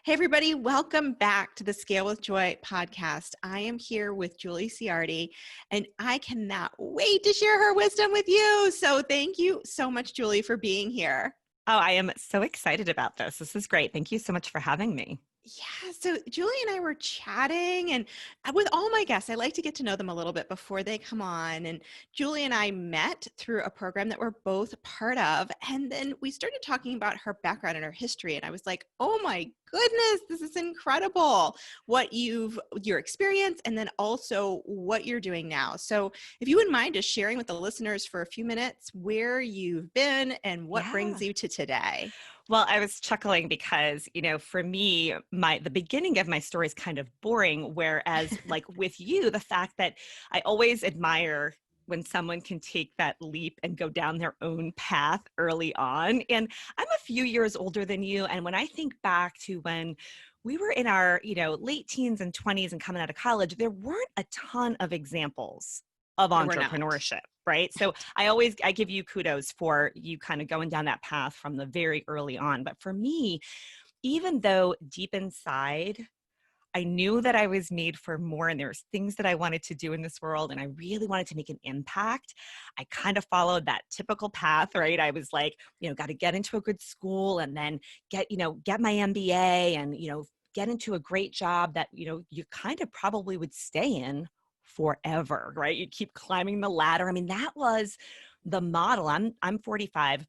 Hey, everybody, welcome back to the Scale with Joy podcast. I am here with Julie Ciardi, and I cannot wait to share her wisdom with you. So, thank you so much, Julie, for being here. Oh, I am so excited about this. This is great. Thank you so much for having me. Yeah, so Julie and I were chatting, and with all my guests, I like to get to know them a little bit before they come on. And Julie and I met through a program that we're both part of. And then we started talking about her background and her history. And I was like, oh my goodness, this is incredible what your experience, and then also what you're doing now. So if you wouldn't mind just sharing with the listeners for a few minutes where you've been and what brings Yeah. you to today. Well, I was chuckling because, for me, the beginning of my story is kind of boring, whereas like with you, the fact that I always admire when someone can take that leap and go down their own path early on. And I'm a few years older than you, and when I think back to when we were in our, late teens and 20s and coming out of college, there weren't a ton of examples of There were not. entrepreneurship, right? So I give you kudos for you kind of going down that path from the very early on. But for me, even though deep inside, I knew that I was made for more and there's things that I wanted to do in this world and I really wanted to make an impact. I kind of followed that typical path, right? I was like, got to get into a good school and then get my MBA and, get into a great job that, you kind of probably would stay in forever, right? You'd keep climbing the ladder. I mean, that was the model. I'm 45.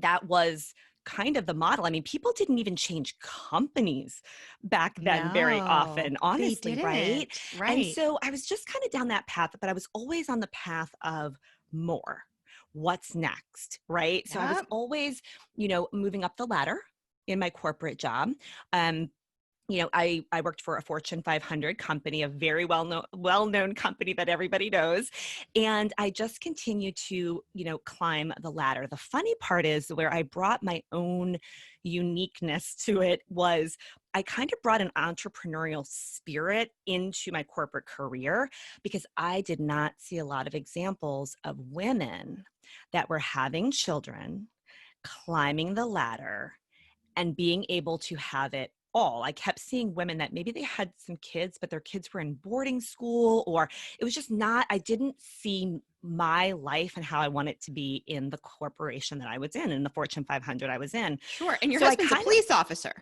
That was kind of the model. I mean, people didn't even change companies back then very No, often, they honestly, right? didn't. And Right. so I was just kind of down that path, but I was always on the path of more. What's next, right? So I was Yep. always, moving up the ladder in my corporate job. Um, I worked for a Fortune 500 company, a very well-known company that everybody knows. And I just continued to, climb the ladder. The funny part is where I brought my own uniqueness to it was I kind of brought an entrepreneurial spirit into my corporate career because I did not see a lot of examples of women that were having children, climbing the ladder, and being able to have it all. I kept seeing women that maybe they had some kids, but their kids were in boarding school, or it was just not, I didn't see my life and how I want it to be in the corporation that I was in the Fortune 500 I was in. Sure. And your So I husband's a kind of, police officer.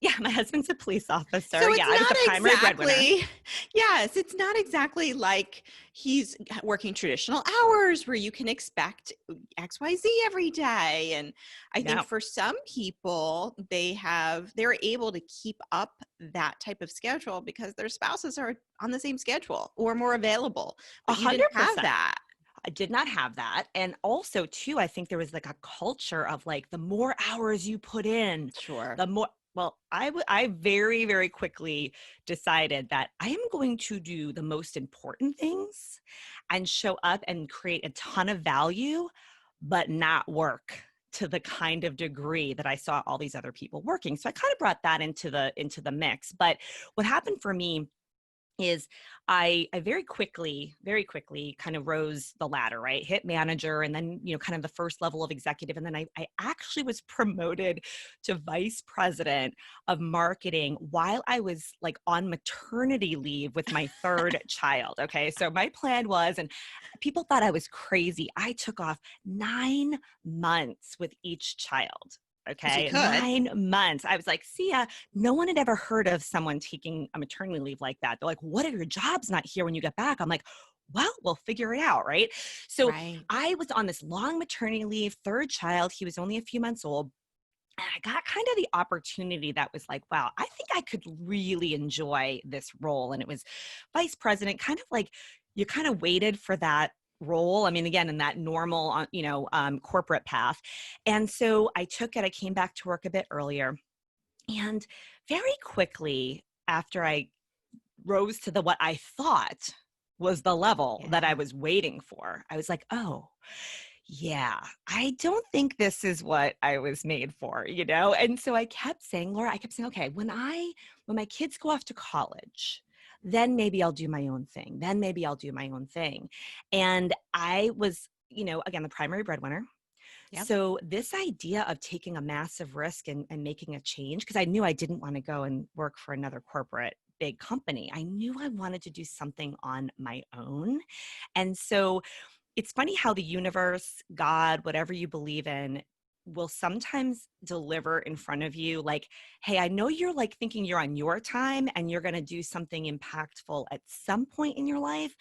yeah, my husband's a police So officer. Yeah, it's I was not the primary breadwinner. exactly, yes, it's not exactly like he's working traditional hours where you can expect XYZ every day. And I think No, for some people, they're able to keep up that type of schedule because their spouses are on the same schedule or more available, a but you didn't hundred have percent. that. I did not have that. And also, too, I think there was like a culture of like the more hours you put in, Sure. the more. Well, I very, very quickly decided that I am going to do the most important things and show up and create a ton of value, but not work to the kind of degree that I saw all these other people working. So I kind of brought that into the mix. But what happened for me is I very quickly kind of rose the ladder, right? Hit manager and then, kind of the first level of executive. And then I actually was promoted to vice president of marketing while I was like on maternity leave with my third child. Okay. So my plan was, and people thought I was crazy. I took off 9 months with each child. Because you Okay. could. 9 months. I was like, see ya. No one had ever heard of someone taking a maternity leave like that. They're like, what are your jobs not here when you get back? I'm like, well, we'll figure it out. Right. So Right. I was on this long maternity leave, third child. He was only a few months old. And I got kind of the opportunity that was like, wow, I think I could really enjoy this role. And it was vice president, kind of like you kind of waited for that role. I mean, again, in that normal, corporate path. And so I took it. I came back to work a bit earlier. And very quickly after I rose to the what I thought was the level that I Yeah. was waiting for, I was like, oh, yeah, I don't think this is what I was made for, And so I kept saying, Laura, I kept saying, okay, when my kids go off to college, then maybe I'll do my own thing. Then maybe I'll do my own thing. And I was, again, the primary breadwinner. Yep. So this idea of taking a massive risk and making a change, because I knew I didn't want to go and work for another corporate big company. I knew I wanted to do something on my own. And so it's funny how the universe, God, whatever you believe in, will sometimes deliver in front of you like, hey, I know you're like thinking you're on your time and you're going to do something impactful at some point in your life,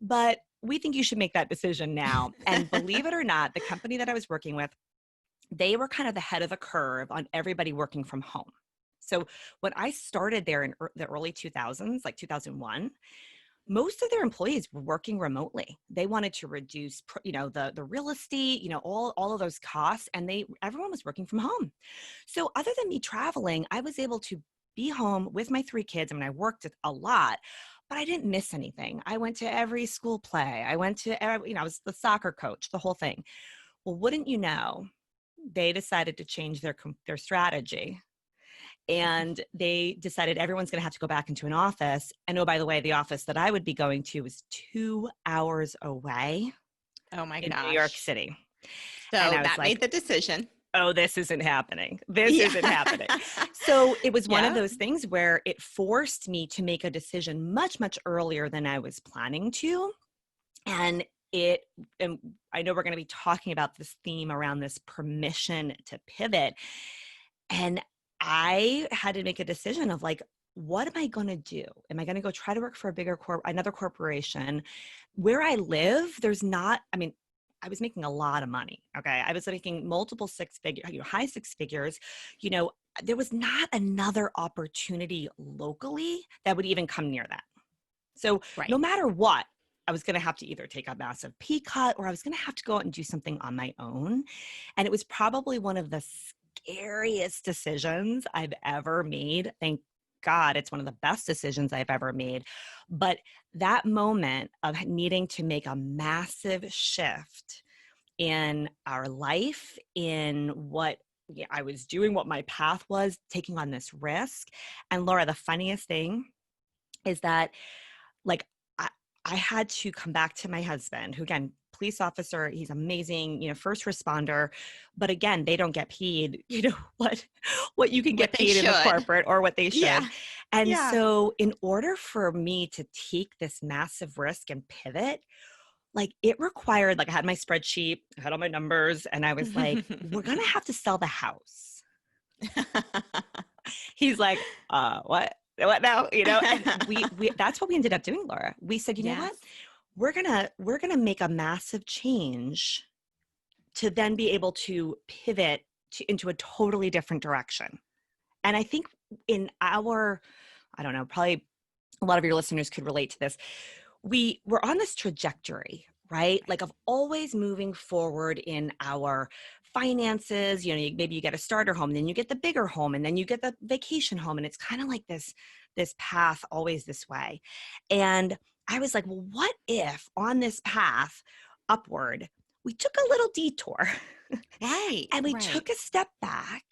but we think you should make that decision now. And believe it or not, the company that I was working with, they were kind of the head of the curve on everybody working from home. So when I started there in the early 2000s, like 2001, most of their employees were working remotely. They wanted to reduce, the real estate, all of those costs, and everyone was working from home. So other than me traveling, I was able to be home with my 3 kids. I mean, I worked a lot, but I didn't miss anything. I went to every school play. I went to, I was the soccer coach, the whole thing. Well, wouldn't you know, they decided to change their strategy, and they decided everyone's going to have to go back into an office. And oh, by the way, the office that I would be going to was 2 hours away Oh my in New York gosh. City. And So I was that like, made the decision. oh, this isn't happening. This Yeah. isn't happening. So it was one of Yeah. those things where it forced me to make a decision much, much earlier than I was planning to. And and I know we're going to be talking about this theme around this permission to pivot. And I had to make a decision of like, what am I going to do? Am I going to go try to work for another corporation? Where I live, there's not, I mean, I was making a lot of money. Okay. I was making multiple high 6 figures. You know, there was not another opportunity locally that would even come near that. So no Right. matter what, I was going to have to either take a massive pay cut or I was going to have to go out and do something on my own. And it was probably one of the scariest decisions I've ever made. Thank God it's one of the best decisions I've ever made. But that moment of needing to make a massive shift in our life, in what I was doing, what my path was, taking on this risk. And Laura, the funniest thing is that like I, I had to come back to my husband, who again, police officer, he's amazing, first responder, but again, they don't get paid, what you can What get they paid in the should. corporate or what they should. Yeah. And Yeah. so in order for me to take this massive risk and pivot, like it required, like I had my spreadsheet, I had all my numbers, and I was like, we're going to have to sell the house. He's like, what now? And we that's what we ended up doing, Laura. We said, you know what? Yes. We're gonna make a massive change to then be able to pivot into a totally different direction. And I think in our, I don't know, probably a lot of your listeners could relate to this. We're on this trajectory, right? Right. Like of always moving forward in our finances. Maybe you get a starter home, then you get the bigger home, and then you get the vacation home, and it's kind of like this path always this way. And I was like, well, what if on this path upward we took a little detour Right. and we Right. took a step back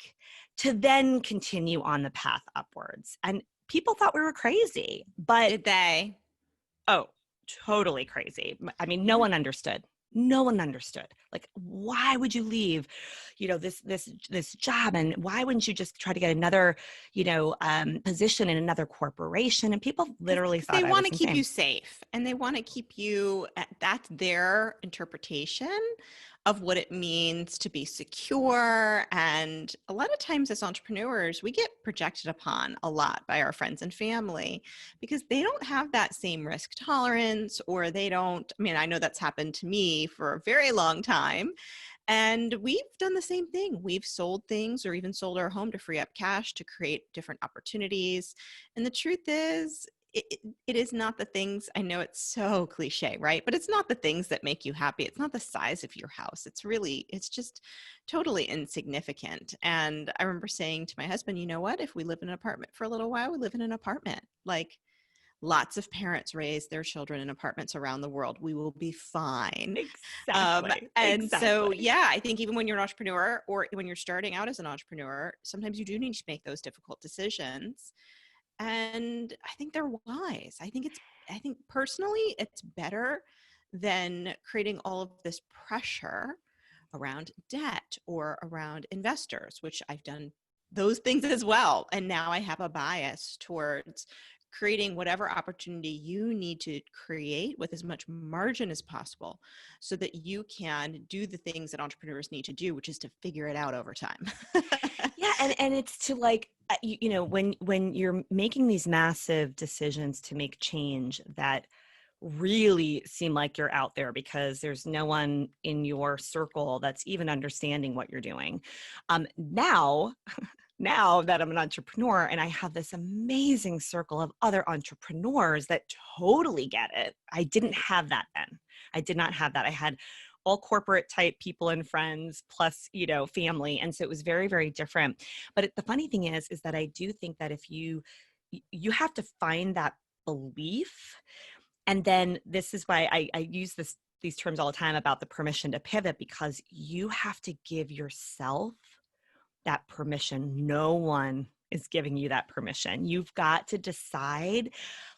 to then continue on the path upwards? And people thought we were crazy, but Did they? oh, totally crazy. I mean, no Yeah. one understood. No one understood. Like, why would you leave, this job, and why wouldn't you just try to get another, position in another corporation? And people literally Because they thought I want was to keep you insane. safe and they want to keep you that's their interpretation of what it means to be secure. And a lot of times as entrepreneurs, we get projected upon a lot by our friends and family because they don't have that same risk tolerance, or they don't. I mean, I know that's happened to me for a very long time. And we've done the same thing. We've sold things or even sold our home to free up cash to create different opportunities. And the truth is, it is not the things, I know it's so cliche, right? But it's not the things that make you happy. It's not the size of your house. It's just totally insignificant. And I remember saying to my husband, you know what? If we live in an apartment for a little while, we live in an apartment. Like, lots of parents raise their children in apartments around the world. We will be fine. Exactly. And so, Exactly. yeah, I think even when you're an entrepreneur or when you're starting out as an entrepreneur, sometimes you do need to make those difficult decisions. And I think they're wise. I think personally, it's better than creating all of this pressure around debt or around investors, which I've done those things as well. And now I have a bias towards creating whatever opportunity you need to create with as much margin as possible so that you can do the things that entrepreneurs need to do, which is to figure it out over time. Yeah, and it's to like you know, when you're making these massive decisions to make change that really seem like you're out there because there's no one in your circle that's even understanding what you're doing. Now, now that I'm an entrepreneur and I have this amazing circle of other entrepreneurs that totally get it. I didn't have that then. I did not have that. I had all corporate type people and friends plus, you know, family. And so it was very, very different. But the funny thing is that I do think that if you have to find that belief. And then this is why I use these terms all the time about the permission to pivot, because you have to give yourself that permission. No one is giving you that permission. You've got to decide,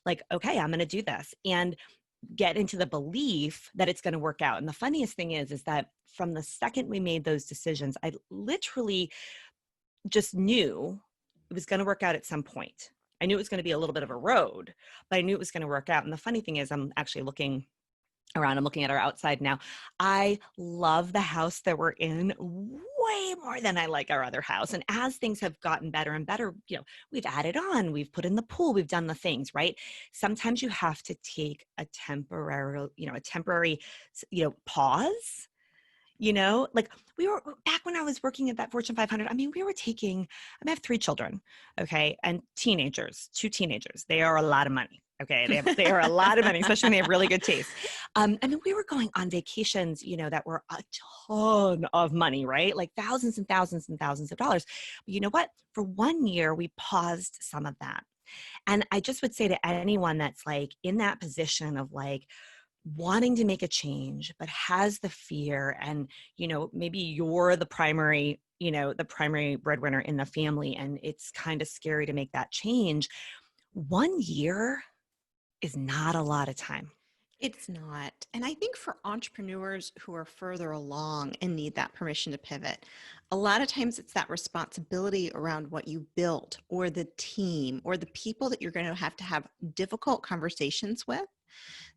like, okay, I'm going to do this and get into the belief that it's going to work out. And the funniest thing is that from the second we made those decisions, I literally just knew it was going to work out at some point. I knew it was going to be a little bit of a road, but I knew it was going to work out. And the funny thing is, I'm actually looking around. I'm looking at our outside now. I love the house that we're in way more than I like our other house. And as things have gotten better and better, you know, we've added on, we've put in the pool, we've done the things, right? Sometimes you have to take a temporary, pause. You know, like we were back when I was working at that Fortune 500. I mean, I have 3 children, okay, and teenagers, 2 teenagers. They are a lot of money. Okay, they are a lot of money, especially when they have really good taste. I mean, we were going on vacations, you know, that were a ton of money, right? Like thousands and thousands and thousands of dollars. But you know what? For 1 year, we paused some of that. And I just would say to anyone that's like in that position of like wanting to make a change, but has the fear, and, you know, maybe you're the primary, the primary breadwinner in the family, and it's kind of scary to make that change. 1 year is not a lot of time. It's not. And I think for entrepreneurs who are further along and need that permission to pivot, a lot of times it's that responsibility around what you built or the team or the people that you're going to have difficult conversations with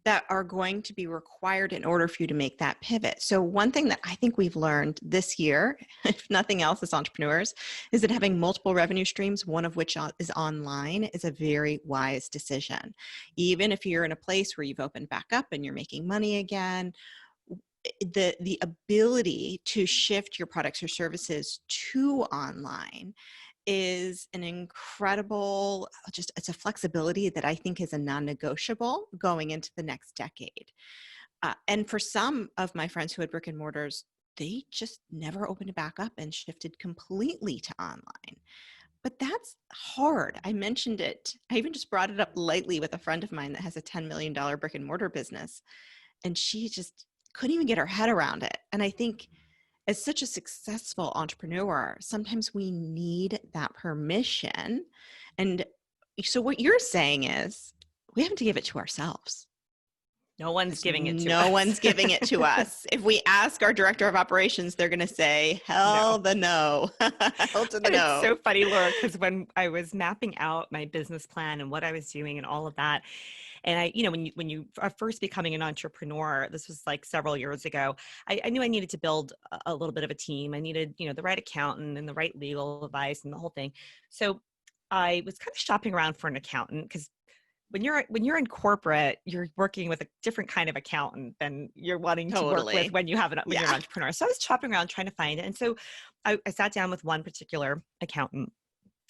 that are going to be required in order for you to make that pivot. So one thing that I think we've learned this year, if nothing else as entrepreneurs, is that having multiple revenue streams, one of which is online, is a very wise decision. Even if you're in a place where you've opened back up and you're making money again, the ability to shift your products or services to online is an incredible, it's a flexibility that I think is a non-negotiable going into the next decade. And for some of my friends who had brick and mortars, they just never opened it back up and shifted completely to online. But that's hard. I mentioned it. I even just brought it up lightly with a friend of mine that has a $10 million brick and mortar business. And she just couldn't even get her head around it. And I think as such a successful entrepreneur, sometimes we need that permission. And so what you're saying is we have to give it to ourselves. No one's giving it to us. No one's giving it to us. If we ask our director of operations, they're going to say, hell the no. Hell to the And no. It's so funny, Laura, because when I was mapping out my business plan and what I was doing and all of that, and I, when you are first becoming an entrepreneur, this was like several years ago, I knew I needed to build a little bit of a team. I needed, the right accountant and the right legal advice and the whole thing. So I was kind of shopping around for an accountant, because when you're in corporate, you're working with a different kind of accountant than you're wanting to work with when you're an entrepreneur. So I was shopping around trying to find it. And so I sat down with one particular accountant,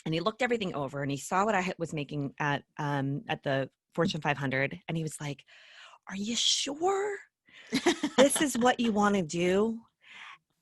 and he looked everything over, and he saw what I was making at the Fortune 500. And he was like, "Are you sure this is what you want to do?"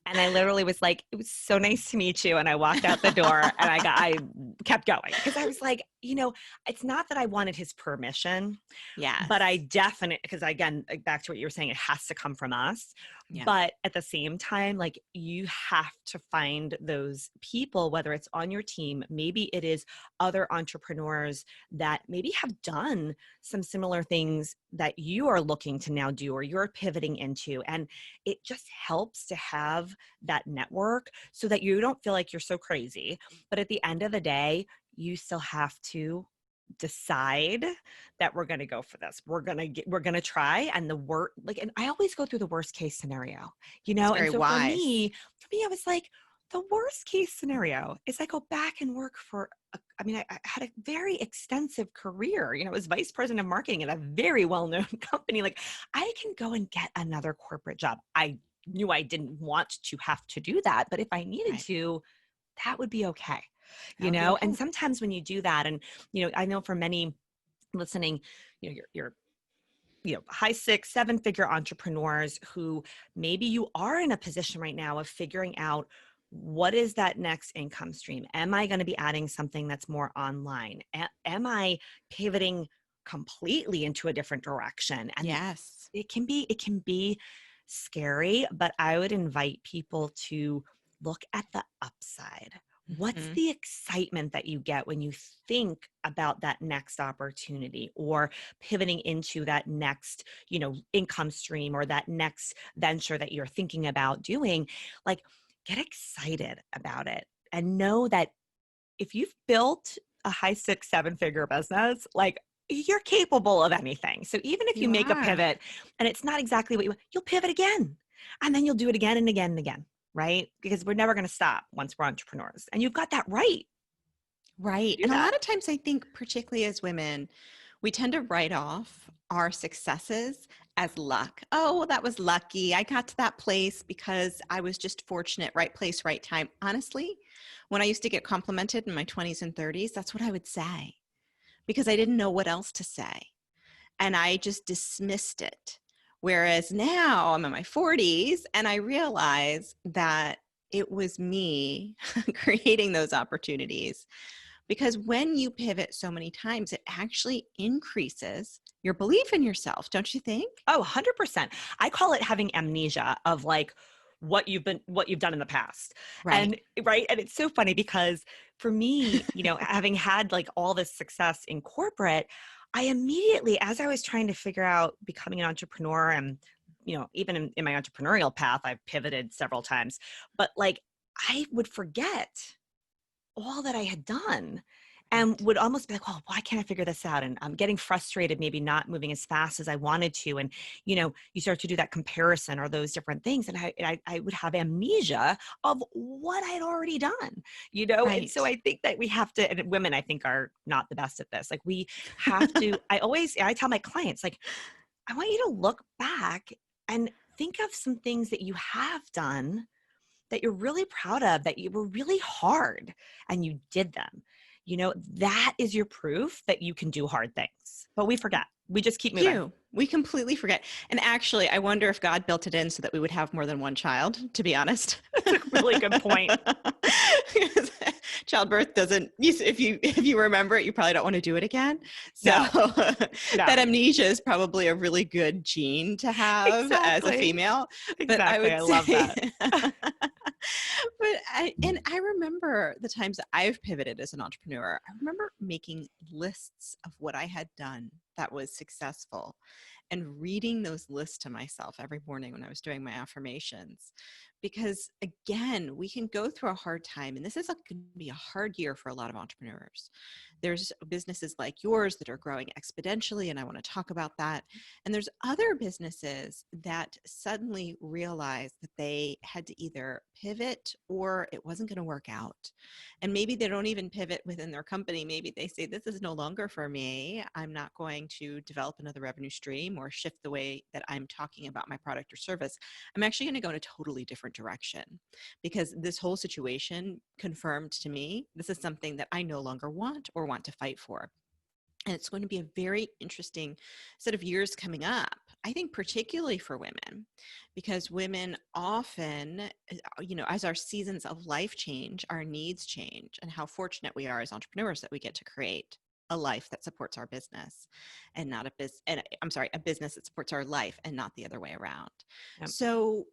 And I literally was like, "It was so nice to meet you." And I walked out the door, and I kept going, because I was like, it's not that I wanted his permission, Yeah, but I definitely, because again, back to what you were saying, it has to come from us. Yeah. But at the same time, like you have to find those people, whether it's on your team, maybe it is other entrepreneurs that maybe have done some similar things that you are looking to now do or you're pivoting into. And it just helps to have that network so that you don't feel like you're so crazy. But at the end of the day, you still have to decide that we're going to go for this. We're going to try. And the work, like, and I always go through the worst case scenario, It's and very so wise. for me, I was like, the worst case scenario is I go back and work for, I had a very extensive career, as vice president of marketing at a very well-known company. Like I can go and get another corporate job. I knew I didn't want to have to do that, but if I needed Right. to, that would be okay, That would be and okay. sometimes when you do that, and, I know for many listening, you're high 6, 7 figure entrepreneurs who maybe you are in a position right now of figuring out what is that next income stream? Am I going to be adding something that's more online? Am I pivoting completely into a different direction? And Yes. it can be scary, but I would invite people to look at the upside. What's Hmm. the excitement that you get when you think about that next opportunity or pivoting into that next, income stream or that next venture that you're thinking about doing? Like, get excited about it and know that if you've built a high 6, 7 figure business, like you're capable of anything. So even if you You make a are. pivot and it's not exactly what you want, you'll pivot again. And then you'll do it again and again and again, right? Because we're never going to stop once we're entrepreneurs. And you've got that right to Right. do And a that. lot of times I think, particularly as women, we tend to write off our successes as luck. Oh, well, that was lucky. I got to that place because I was just fortunate, right place, right time. Honestly, when I used to get complimented in my 20s and 30s, that's what I would say because I didn't know what else to say. And I just dismissed it. Whereas now I'm in my 40s and I realize that it was me creating those opportunities because when you pivot so many times, it actually increases your belief in yourself, don't you think? Oh, 100%. I call it having amnesia of like what you've done in the past. Right. And right. And it's so funny because for me, having had like all this success in corporate, I immediately, as I was trying to figure out becoming an entrepreneur and, even in my entrepreneurial path, I've pivoted several times, but like I would forget all that I had done and Right. would almost be like, oh, why can't I figure this out? And I'm getting frustrated, maybe not moving as fast as I wanted to. And, you start to do that comparison or those different things. And I would have amnesia of what I had already done, And so Right. I think that we have to, and women, I think, are not the best at this. Like we have to, I tell my clients, like, I want you to look back and think of some things that you have done that you're really proud of, that you were really hard and you did them. That is your proof that you can do hard things. But we forget. We just keep moving. Do. We completely forget. And actually, I wonder if God built it in so that we would have more than one child, to be honest. That's a really good point. Because childbirth doesn't, if you remember it, you probably don't want to do it again. So No, that no. amnesia is probably a really good gene to have as a Exactly. female. But I Exactly. would I love say, that. I remember the times that I've pivoted as an entrepreneur. I remember making lists of what I had done that was successful and reading those lists to myself every morning when I was doing my affirmations. Because again, we can go through a hard time, and this is going to be a hard year for a lot of entrepreneurs. There's businesses like yours that are growing exponentially, and I want to talk about that. And there's other businesses that suddenly realize that they had to either pivot or it wasn't going to work out. And maybe they don't even pivot within their company. Maybe they say, this is no longer for me. I'm not going to develop another revenue stream or shift the way that I'm talking about my product or service. I'm actually going to go in a totally different direction because this whole situation confirmed to me this is something that I no longer want or want to fight for. And it's going to be a very interesting set of years coming up, I think, particularly for women, because women often, as our seasons of life change, our needs change, and how fortunate we are as entrepreneurs that we get to create a life that supports our business and not a business, and I'm sorry, a business that supports our life and not the other way around. Yep. So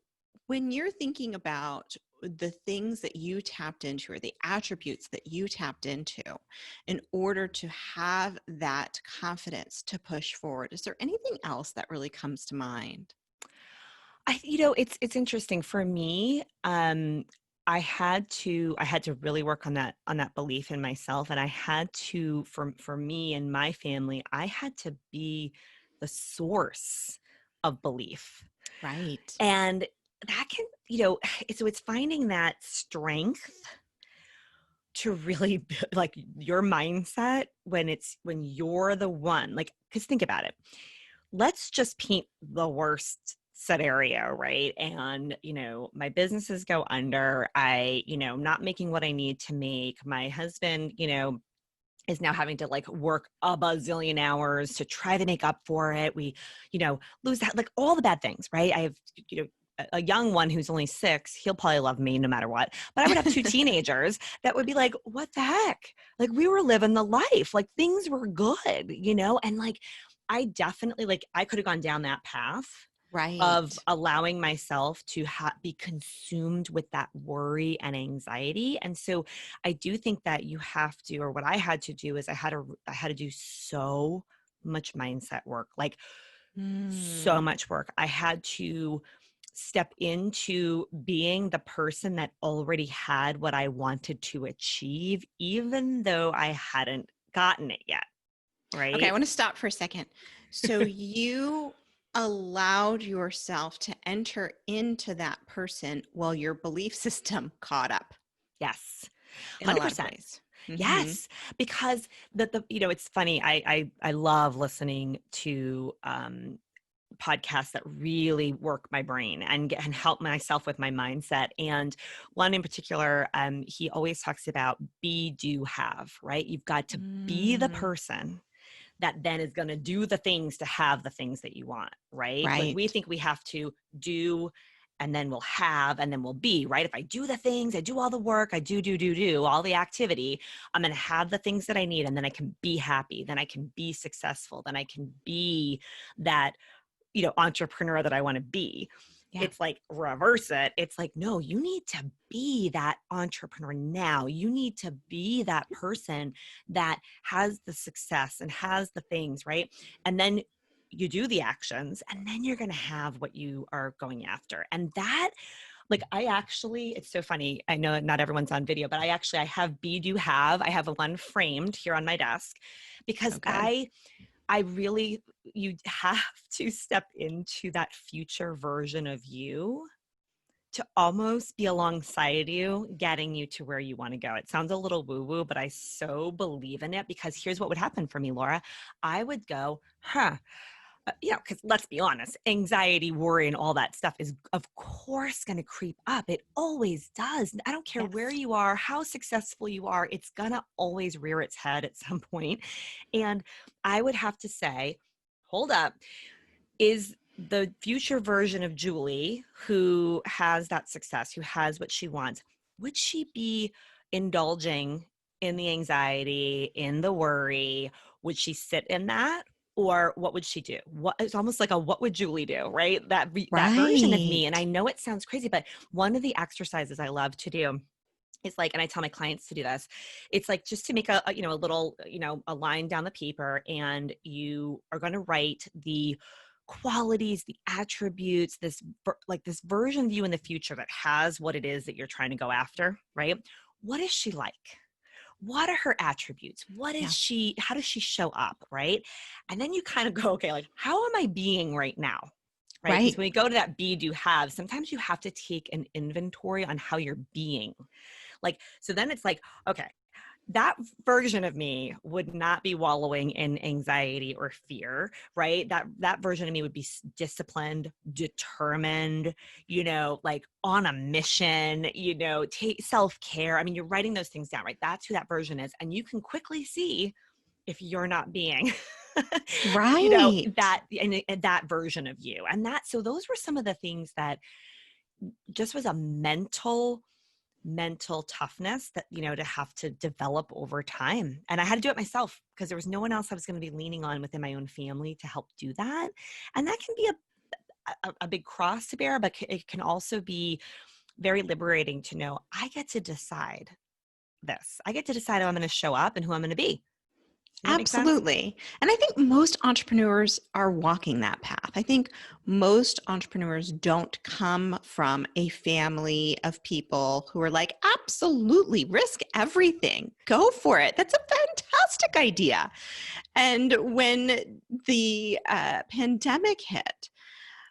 When you're thinking about the things that you tapped into or the attributes that you tapped into in order to have that confidence to push forward, is there anything else that really comes to mind? It's interesting for me. I had to really work on that belief in myself, and I had to for me and my family, I had to be the source of belief. Right. And that can, it's finding that strength to really like your mindset when you're the one, like, because think about it. Let's just paint the worst scenario, right? And, my businesses go under. Not making what I need to make. My husband, is now having to like work a bazillion hours to try to make up for it. We, lose that, like all the bad things, right? I have, you know, a young one who's only 6, he'll probably love me no matter what. But I would have 2 teenagers that would be like, what the heck? Like we were living the life, like things were good, and like I definitely like I could have gone down that path of Right. allowing myself to be consumed with that worry and anxiety. And so I do think that you have to, or what I had to do is I had to do so much mindset work, like so Mm. much work. I had to step into being the person that already had what I wanted to achieve, even though I hadn't gotten it yet. Okay, I Right. want to stop for a second. So you allowed yourself to enter into that person while your belief system caught up Yes. in a lot of 100%. ways. Hmm. Yes, because it's funny. I love listening to podcasts that really work my brain and help myself with my mindset. And one in particular, he always talks about be, do, have. Right, you've got to be the Mm, person that then is going to do the things to have the things that you want. Right, like we right. think we have to do and then we'll have and then we'll be, right? If I do the things, I do all the work, I do all the activity, I'm going to have the things that I need, and then I can be happy, then I can be successful, then I can be that entrepreneur that I want to be. Yeah. It's like reverse it. It's like, no, you need to be that entrepreneur now. You need to be that person that has the success and has the things, right? And then you do the actions, and then you're going to have what you are going after. And that, like, it's so funny. I know not everyone's on video, but I have be, do, have. I have one framed here on my desk because So good. I really, you have to step into that future version of you to almost be alongside you, getting you to where you want to go. It sounds a little woo woo, but I so believe in it because here's what would happen for me, Laura. I would go, because let's be honest, anxiety, worry, and all that stuff is, of course, going to creep up. It always does. I don't care where Yes. you are, how successful you are, it's going to always rear its head at some point. And I would have to say, hold up, is the future version of Julie, who has that success, who has what she wants, would she be indulging in the anxiety, in the worry? Would she sit in that? Or what would she do? It's almost like a what would Julie do, right? That version of me. And I Right. know it sounds crazy, but one of the exercises I love to do is like, and I tell my clients to do this, it's like just to make a little, a line down the paper, and you are going to write the qualities, the attributes, this version of you in the future that has what it is that you're trying to go after, right? What is she like? What are her attributes? Yeah. How does she show up, right? And then you kind of go, okay, like, how am I being right now? Right? Because Right. when you go to that be, do, have, sometimes you have to take an inventory on how you're being. Like, so then it's like, okay, that version of me would not be wallowing in anxiety or fear, right? That version of me would be disciplined, determined, like on a mission, take self-care. I mean, you're writing those things down, right? That's who that version is. And you can quickly see if you're not being Right. and that version of you. And so those were some of the things that just was a mental toughness that to have to develop over time. And I had to do it myself because there was no one else I was going to be leaning on within my own family to help do that. And that can be a big cross to bear, but it can also be very liberating to know I get to decide this. I get to decide how I'm going to show up and who I'm going to be. Does that make sense? Absolutely. And I think most entrepreneurs are walking that path. I think most entrepreneurs don't come from a family of people who are like, absolutely, risk everything, go for it. That's a fantastic idea. And when the pandemic hit,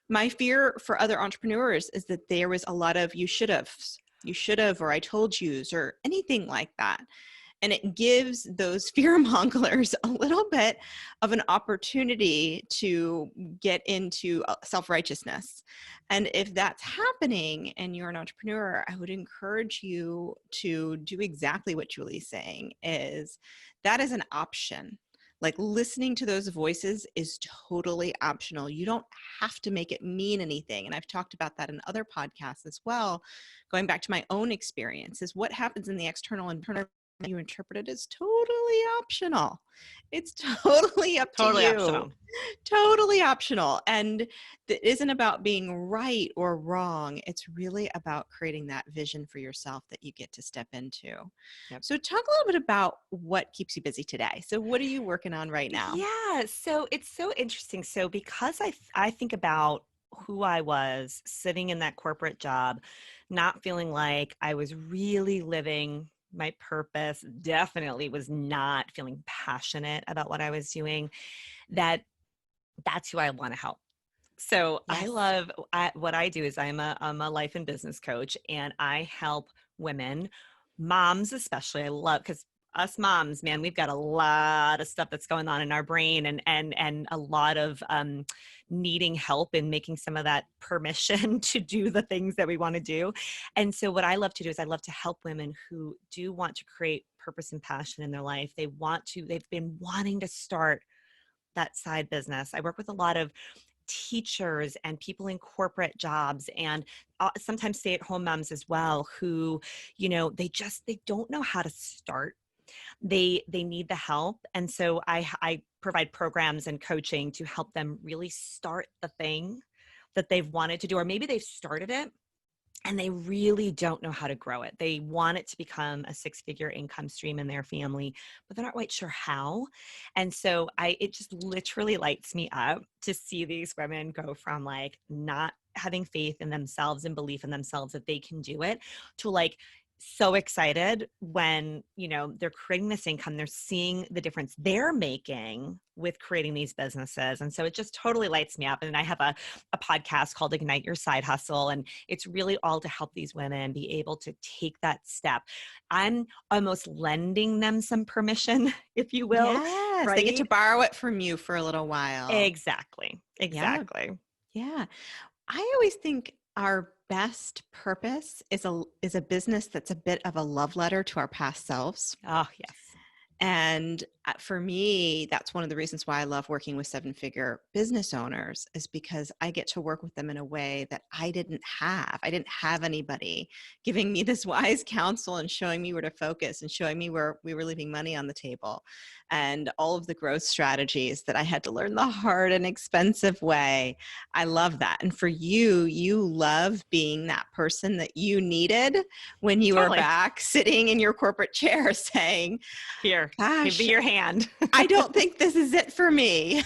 my fear for other entrepreneurs is that there was a lot of you should have, or I told yous, or anything like that. And it gives those fear monglers a little bit of an opportunity to get into self-righteousness. And if that's happening and you're an entrepreneur, I would encourage you to do exactly what Julie's saying, is that is an option. Like, listening to those voices is totally optional. You don't have to make it mean anything. And I've talked about that in other podcasts as well. Going back to my own experience, is what happens in the external and internal you interpret it as totally optional. It's totally up to Totally you. optional. Totally optional. And it isn't about being right or wrong. It's really about creating that vision for yourself that you get to step into. Yep. So talk a little bit about what keeps you busy today. So what are you working on right now? Yeah, so it's so interesting. So because I think about who I was sitting in that corporate job, not feeling like I was really living my purpose, definitely was not feeling passionate about what I was doing, that's who I want to help. So Yes. what I do is I'm a life and business coach, and I help women, moms especially. I love, because us moms, man, we've got a lot of stuff that's going on in our brain, and a lot of needing help in making some of that permission to do the things that we want to do. And so what I love to do is I love to help women who do want to create purpose and passion in their life. They've been wanting to start that side business. I work with a lot of teachers and people in corporate jobs, and sometimes stay-at-home moms as well, who, they don't know how to start. They need the help, and so I provide programs and coaching to help them really start the thing that they've wanted to do, or maybe they've started it and they really don't know how to grow it. They want it to become a six-figure income stream in their family, but they're not quite sure how. And so it just literally lights me up to see these women go from like not having faith in themselves and belief in themselves that they can do it, to like so excited when, they're creating this income, they're seeing the difference they're making with creating these businesses. And so it just totally lights me up. And I have a podcast called Ignite Your Side Hustle, and it's really all to help these women be able to take that step. I'm almost lending them some permission, if you will, Yes. They get to right? borrow it from you for a little while. Exactly. Yeah. Exactly. Yeah. I always think our best purpose is a business that's a bit of a love letter to our past selves. Oh, yes. And for me, that's one of the reasons why I love working with seven-figure business owners, is because I get to work with them in a way that I didn't have. I didn't have anybody giving me this wise counsel and showing me where to focus and showing me where we were leaving money on the table, and all of the growth strategies that I had to learn the hard and expensive way. I love that. And for you, you love being that person that you needed when you were Totally. back sitting in your corporate chair saying, Here, give me gosh, your hand. I don't think this is it for me.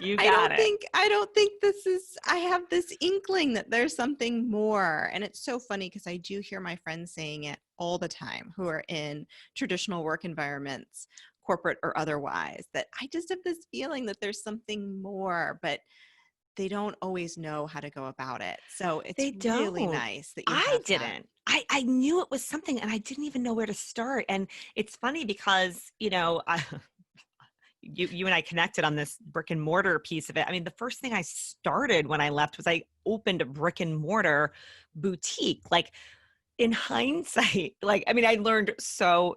You got it. I don't think this is, I have this inkling that there's something more. And it's so funny because I do hear my friends saying it all the time who are in traditional work environments, corporate or otherwise, that I just have this feeling that there's something more, but they don't always know how to go about it. So it's They really don't. nice that you I have that. didn't. I knew it was something, and I didn't even know where to start. And it's funny because, you and I connected on this brick and mortar piece of it. I mean, the first thing I started when I left was I opened a brick and mortar boutique. Like, in hindsight, like, I mean, I learned so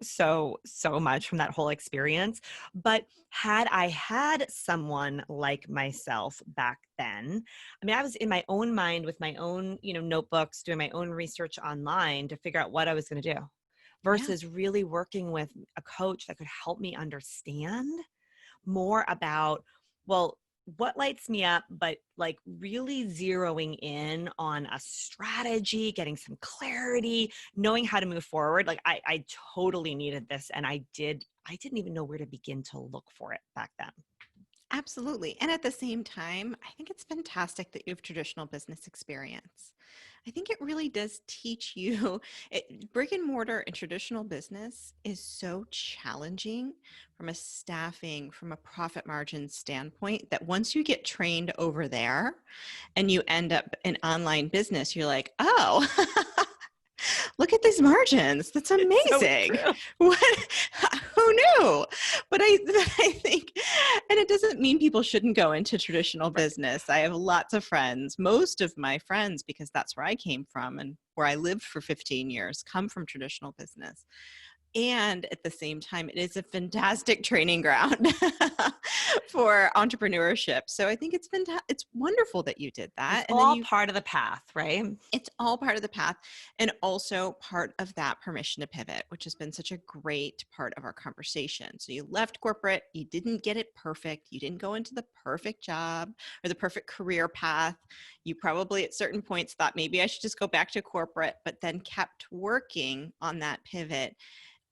much from that whole experience. But had I had someone like myself back then, I mean, I was in my own mind with my own, notebooks, doing my own research online to figure out what I was going to do, Yeah. versus really working with a coach that could help me understand more about, well, what lights me up, but like really zeroing in on a strategy, getting some clarity, knowing how to move forward. Like I totally needed this. And I didn't even know where to begin to look for it back then. Absolutely. And at the same time, I think it's fantastic that you have traditional business experience. I think it really does teach you brick and mortar and traditional business is so challenging from a staffing, from a profit margin standpoint that once you get trained over there and you end up in online business, you're like, oh, look at these margins. That's It's so amazing. true. What? Who knew? But I think, and it doesn't mean people shouldn't go into traditional Right. business. I have lots of friends, most of my friends, because that's where I came from and where I lived for 15 years, come from traditional business. And at the same time, it is a fantastic training ground for entrepreneurship. So I think it's wonderful that you did It's that. And then all you part of the path, right? it's all part of the path and also part of that permission to pivot, which has been such a great part of our conversation. So you left corporate, you didn't get it perfect, you didn't go into the perfect job or the perfect career path. You probably at certain points thought maybe I should just go back to corporate, but then kept working on that pivot.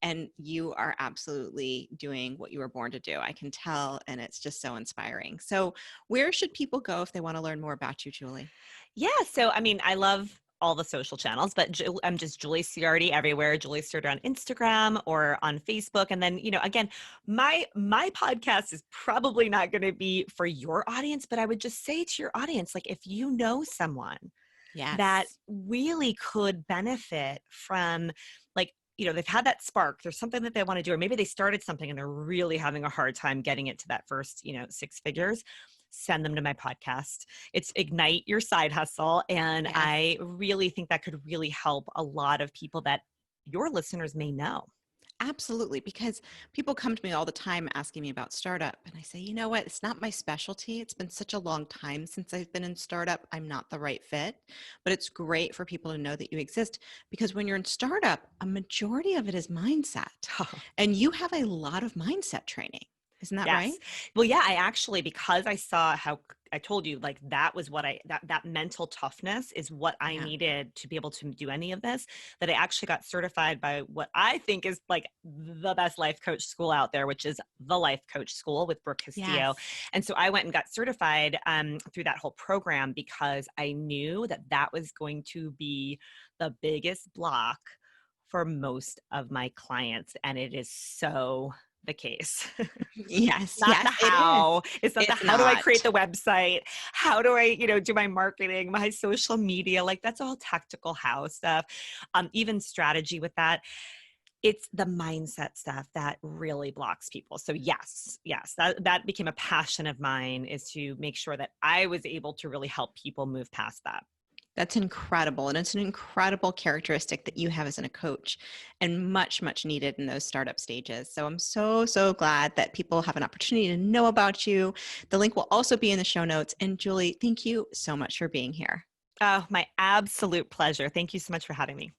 And you are absolutely doing what you were born to do. I can tell, and it's just so inspiring. So, where should people go if they want to learn more about you, Julie? Yeah. So, I mean, I love all the social channels, but I'm just Julie Ciardi everywhere. Julie Ciardi on Instagram or on Facebook. And then, again, my podcast is probably not going to be for your audience, but I would just say to your audience, like, if you know someone that Yes. really could benefit from, like, they've had that spark, there's something that they want to do, or maybe they started something and they're really having a hard time getting it to that first, six figures, send them to my podcast. It's Ignite Your Side Hustle. And Yes. I really think that could really help a lot of people that your listeners may know. Absolutely, because people come to me all the time asking me about startup. And I say, you know what? It's not my specialty. It's been such a long time since I've been in startup. I'm not the right fit. But it's great for people to know that you exist because when you're in startup, a majority of it is mindset. And you have a lot of mindset training. Isn't that right? Yes. Well, yeah, I actually, because I saw how I told you, like, that was what that mental toughness is what I Yeah. needed to be able to do any of this, that I actually got certified by what I think is like the best life coach school out there, which is the Life Coach School with Brooke Castillo. Yes. And so I went and got certified through that whole program because I knew that that was going to be the biggest block for most of my clients. And it is so the case. Yes. Not the Yes, it is. how. It's not the It's how do I create not. the website? How do I, do my marketing, my social media? Like that's all tactical how stuff. Even strategy with that. It's the mindset stuff that really blocks people. So yes, that became a passion of mine, is to make sure that I was able to really help people move past that. That's incredible. And it's an incredible characteristic that you have as a coach and much, much needed in those startup stages. So I'm so, so glad that people have an opportunity to know about you. The link will also be in the show notes. And Julie, thank you so much for being here. Oh, my absolute pleasure. Thank you so much for having me.